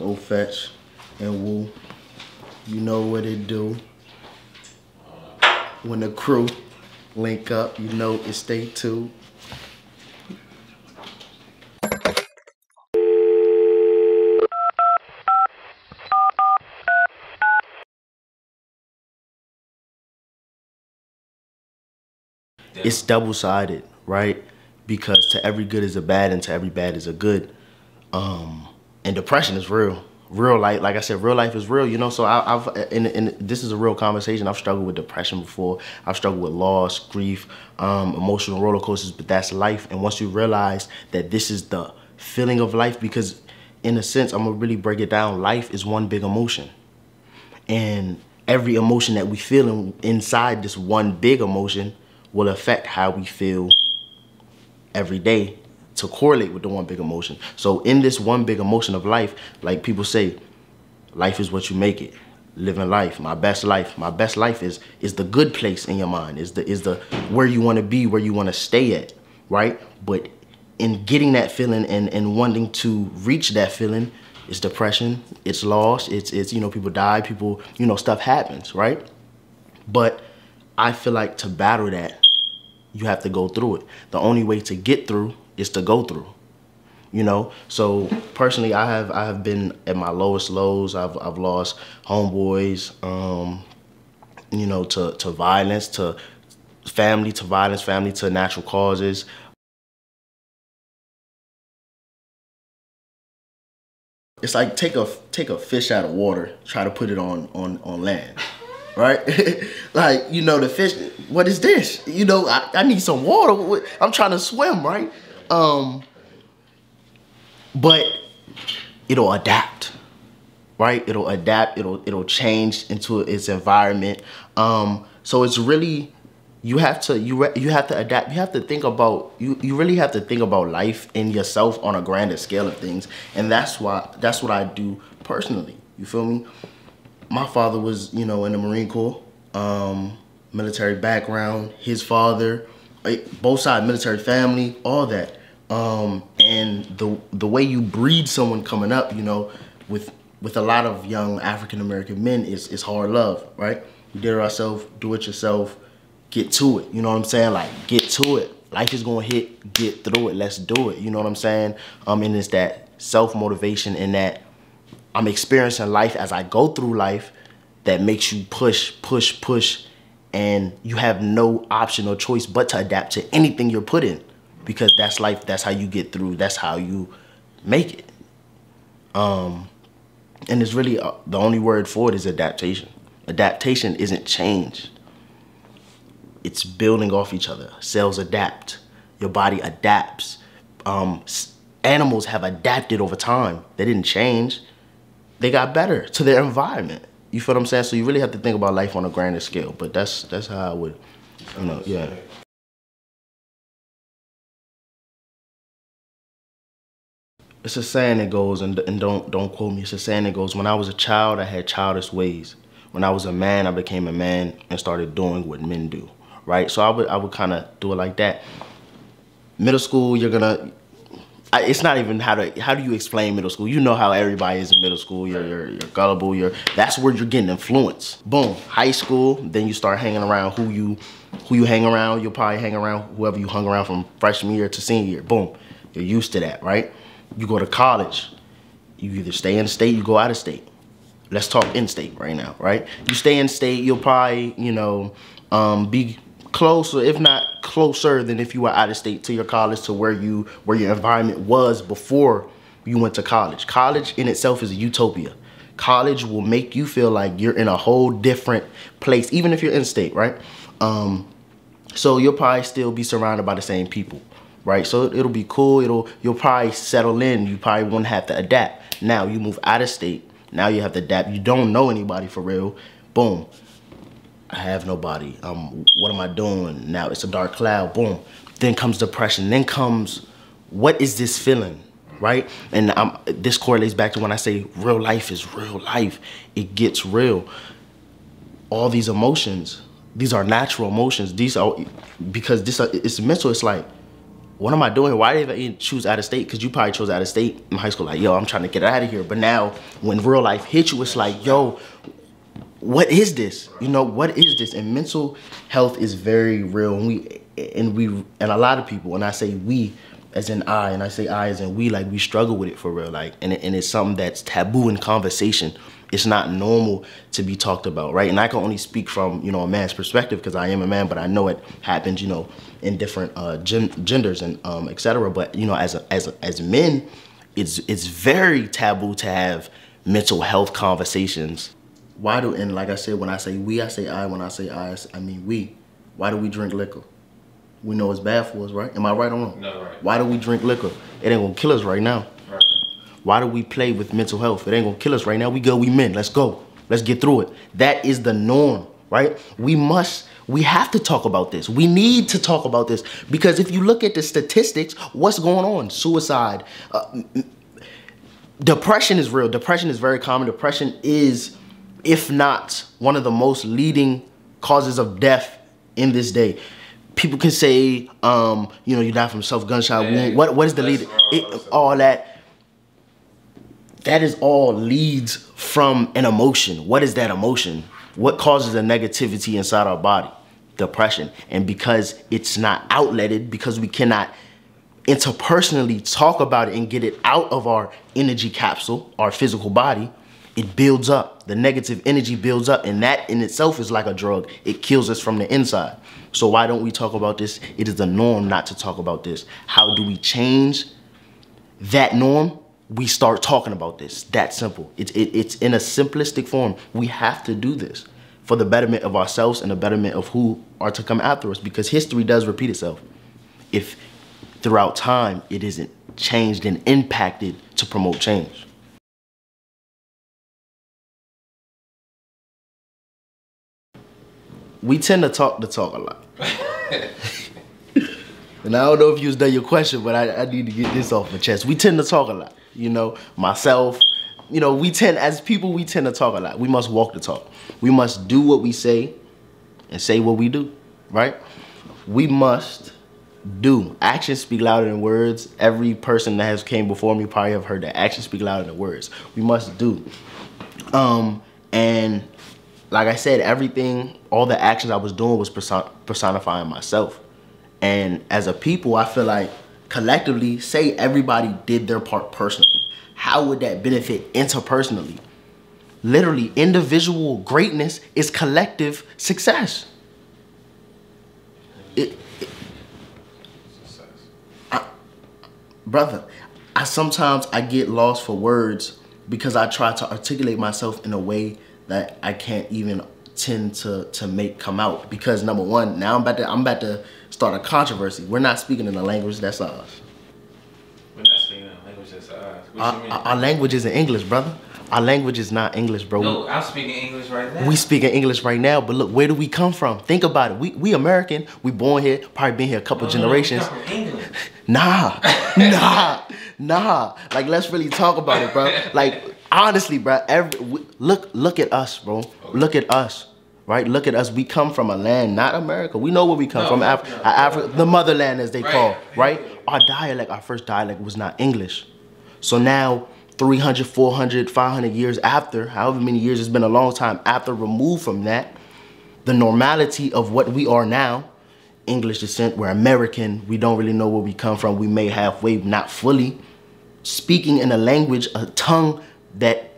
Go Fetch and Woo. You know what it do. When the crew link up, you know it's stay tuned. It's double-sided, right? Because to every good is a bad and to every bad is a good. And depression is real. Real life, like I said, real life is real, you know? So and this is a real conversation. I've struggled with depression before. I've struggled with loss, grief, emotional roller coasters, but that's life. And once you realize that this is the feeling of life, because in a sense, I'm gonna really break it down, life is one big emotion. And every emotion that we feel inside this one big emotion will affect how we feel every day to correlate with the one big emotion. So in this one big emotion of life, like people say, life is what you make it. Living life, my best life. My best life is the good place in your mind, is the where you want to be, where you want to stay at, right? But in getting that feeling and wanting to reach that feeling, it's depression, it's loss, it's you know, people die, people, you know, stuff happens, right? But I feel like to battle that, you have to go through it. The only way to get through is to go through, you know? So personally, I have been at my lowest lows. I've lost homeboys, you know, to violence, to family, to violence, family to natural causes. It's like take a fish out of water, try to put it on land, right? Like, you know, the fish, what is this? You know, I need some water. I'm trying to swim, right? But it'll adapt, right? It'll adapt, it'll change into its environment. So it's really, you have to adapt. You have to think about, you really have to think about life and yourself on a grander scale of things. And that's what I do personally. You feel me? My father was, you know, in the Marine Corps, military background, his father, both sides, military family, all that. And the way you breed someone coming up, you know, with a lot of young African-American men is hard love, right? We did it ourselves, do it yourself, get to it, you know what I'm saying? Like, get to it. Life is gonna hit, get through it, let's do it, you know what I'm saying? And it's that self-motivation and that I'm experiencing life as I go through life that makes you push, and you have no option or choice but to adapt to anything you're put in, because that's life, that's how you get through, that's how you make it. And it's really, the only word for it is adaptation. Adaptation isn't change. It's building off each other. Cells adapt, your body adapts. Animals have adapted over time. They didn't change. They got better to their environment. You feel what I'm saying? So you really have to think about life on a grander scale. But that's how I would, you know, yeah. It's a saying that goes, and don't quote me. It's a saying that goes, when I was a child, I had childish ways. When I was a man, I became a man and started doing what men do, right? So I would kind of do it like that. Middle school, you're gonna. It's not even how do you explain middle school? You know how everybody is in middle school. You're gullible. That's where you're getting influence. Boom. High school, then you start hanging around who you hang around. You'll probably hang around whoever you hung around from freshman year to senior year. Boom. You're used to that, right? You go to college. You either stay in state, you go out of state. Let's talk in state right now, right? You stay in state, you'll probably, you know, be closer, if not closer than if you were out of state to your college, to where your environment was before you went to college. College in itself is a utopia. College will make you feel like you're in a whole different place, even if you're in state, right? So you'll probably still be surrounded by the same people, right? So it'll be cool. You'll probably settle in. You probably won't have to adapt. Now you move out of state. Now you have to adapt. You don't know anybody for real. Boom. I have nobody. What am I doing? Now it's a dark cloud. Boom. Then comes depression. Then comes, what is this feeling, right? And this correlates back to when I say real life is real life. It gets real. All these emotions, these are natural emotions. These are, because it's mental. It's like, what am I doing? Why did I choose out of state? Because you probably chose out of state in high school. Like, yo, I'm trying to get out of here. But now, when real life hits you, it's like, yo, what is this? You know, what is this? And mental health is very real. And a lot of people, when I say we, as in I, and I say I as in we, like, we struggle with it for real. Like, and it's something that's taboo in conversation. It's not normal to be talked about, right? And I can only speak from, you know, a man's perspective because I am a man, but I know it happens, you know, in different genders and et cetera. But, you know, as men, it's very taboo to have mental health conversations. Why do, and like I said, when I say we, I say I. When I say I mean we. Why do we drink liquor? We know it's bad for us, right? Am I right or wrong? No, right. Why do we drink liquor? It ain't gonna kill us right now. Right. Why do we play with mental health? It ain't gonna kill us right now. We men. Let's go. Let's get through it. That is the norm, right? We have to talk about this. We need to talk about this because if you look at the statistics, what's going on? Suicide, depression is real. Depression is very common. Depression is, if not one of the most leading causes of death in this day. People can say, you know, you die from self-gunshot wound. What is the lead? All that. That is all leads from an emotion. What is that emotion? What causes the negativity inside our body? Depression. And because it's not outletted, because we cannot interpersonally talk about it and get it out of our energy capsule, our physical body, it builds up. The negative energy builds up, and that in itself is like a drug. It kills us from the inside. So why don't we talk about this? It is the norm not to talk about this. How do we change that norm? We start talking about this. That simple. It's in a simplistic form. We have to do this for the betterment of ourselves and the betterment of who are to come after us, because history does repeat itself. If throughout time it isn't changed and impacted to promote change. We tend to talk a lot. And I don't know if you was done your question, but I need to get this off my chest. We tend to talk a lot, you know, myself, you know, as people, we tend to talk a lot. We must walk the talk. We must do what we say and say what we do, right? We must do. Actions speak louder than words. Every person that has came before me probably have heard that. Actions speak louder than words. We must do. And like I said, everything, all the actions I was doing was personifying myself. And as a people, I feel like collectively, say everybody did their part personally. How would that benefit interpersonally? Literally, individual greatness is collective success. Brother, sometimes I get lost for words because I try to articulate myself in a way that I can't even tend to make come out. Because number one, now I'm about to start a controversy. We're not speaking in a language that's ours. We're not speaking in a language that's ours. What you mean? Our language isn't English, brother. Our language is not English, bro. No, I'm speaking English right now. We speaking English right now, but look, where do we come from? Think about it. We American. We born here, probably been here a couple generations. We come from England. Nah. Like, let's really talk about it, bro. Like, honestly, bro. Look at us, bro. Okay. Look at us, right? Look at us. We come from a land, not America. We know where we come from. Africa, the motherland, as they call, right? Our dialect, our first dialect was not English. So now, 300, 400, 500 years after, however many years, it's been a long time after, removed from that, the normality of what we are now, English descent, we're American, we don't really know where we come from, we may halfway, not fully, speaking in a language, a tongue that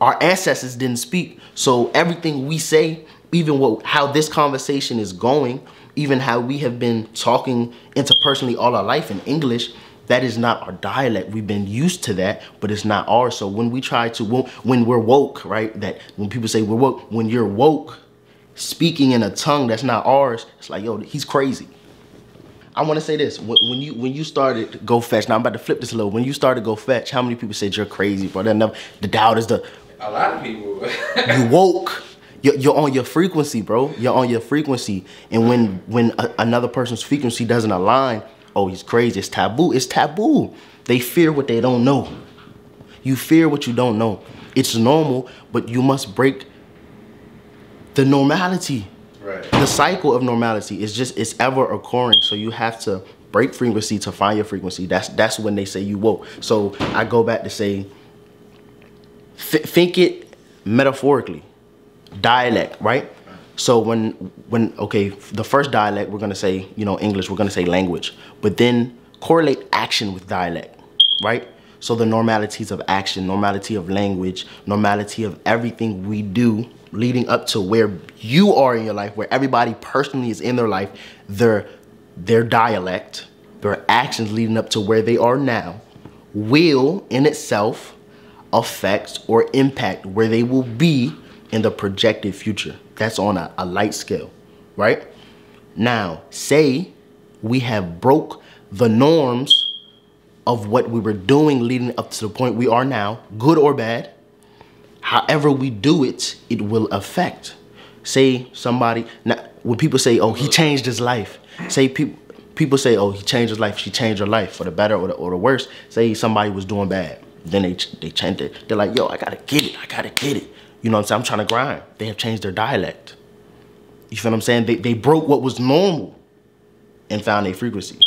our ancestors didn't speak. So everything we say, even how this conversation is going, even how we have been talking interpersonally all our life in English, that is not our dialect. We've been used to that, but it's not ours. So when we try to, when we're woke, right? That when people say we're woke, when you're woke, speaking in a tongue that's not ours, it's like, yo, he's crazy. I want to say this: when you started GoFech, now I'm about to flip this a little. When you started GoFech, how many people said you're crazy, bro? The doubt is a lot of people. You woke. You're on your frequency, bro. You're on your frequency, and when another person's frequency doesn't align, oh, he's crazy. It's taboo. It's taboo. They fear what they don't know. You fear what you don't know. It's normal, but you must break the normality. Right. The cycle of normality is it's ever occurring. So you have to break frequency to find your frequency. That's when they say you woke. So I go back to say, think it metaphorically. Dialect, right? So when okay, the first dialect, we're gonna say, you know, English, we're gonna say language, but then correlate action with dialect, right? So the normalities of action, normality of language, normality of everything we do leading up to where you are in your life, where everybody personally is in their life, their dialect, their actions leading up to where they are now will in itself affect or impact where they will be in the projected future. That's on a light scale, right? Now, say we have broke the norms of what we were doing leading up to the point we are now, good or bad. However we do it, it will affect. Say somebody, now, when people say, oh, he changed his life. Say people say, oh, he changed his life, she changed her life for the better or the worse. Say somebody was doing bad. Then they changed it. They're like, yo, I gotta get it, I gotta get it. You know what I'm saying? I'm trying to grind. They have changed their dialect. You feel what I'm saying? They broke what was normal and found a frequency.